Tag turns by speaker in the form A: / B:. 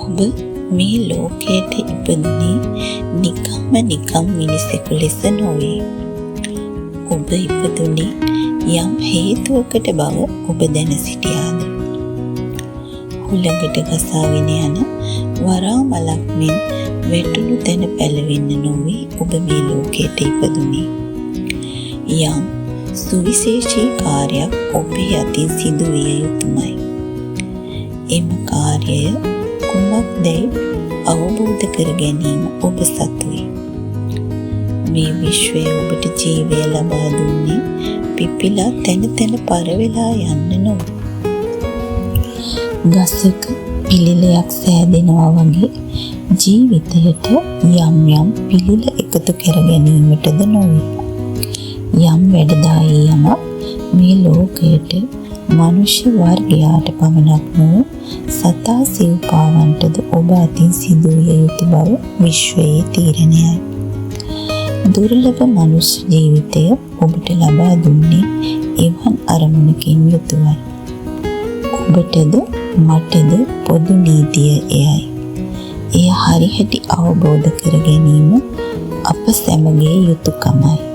A: ඔබ මේ ලෝකයට ඉපදුනේ නිකම් මිනිසෙකු ලෙස නොවේ. ඔබ ඉපදුනේ යම් හේතුවකට බව ඔබ දැන සිටියාද? හුළඟට ගසාගෙන යන වරා මලක් මෙන් වැටුණු තැන පැලවෙන්න නොවේ ඔබ මේ ලෝකයට ඉපදුනේ. යම් සුවිශේෂී කාර්යයක් ඔබේ අතින් සිදු විය යුතුමයි. එම කාර්යය කුමක්දැයි අවබෝධ කර ගැනීම ඔබ සතුයි. මේ විශ්වය ඔබට ජීවය ලබා දුන්නේ පිපිලා තැන පරවෙලා යන්න නොවේ. ගසක පිළිලයක් සෑදෙනවා වගේ ජීවිතයට යම් පිළිල එකතු කර ගැනීමටද නොවේ. යම් වැඩදායී යමක් මේ ලෝකයට මනුෂ්‍ය වර්ගයාට පමණක් නොව සතා සිව්පාවන්ටද ඔබ අතින් සිදු විය යුතු බව විශ්වයේ තීරණයයි. දුර්ලභ මනුෂ්‍ය ජීවිතය ඔබට ලබා දුන්නේ එවන් අරමුණකින් යුතුවයි. ඔබටද මටද පොදු නීතිය එයයි. එය හරිහැටි අවබෝධ කර ගැනීම අප සැමගේ යුතුකමයි.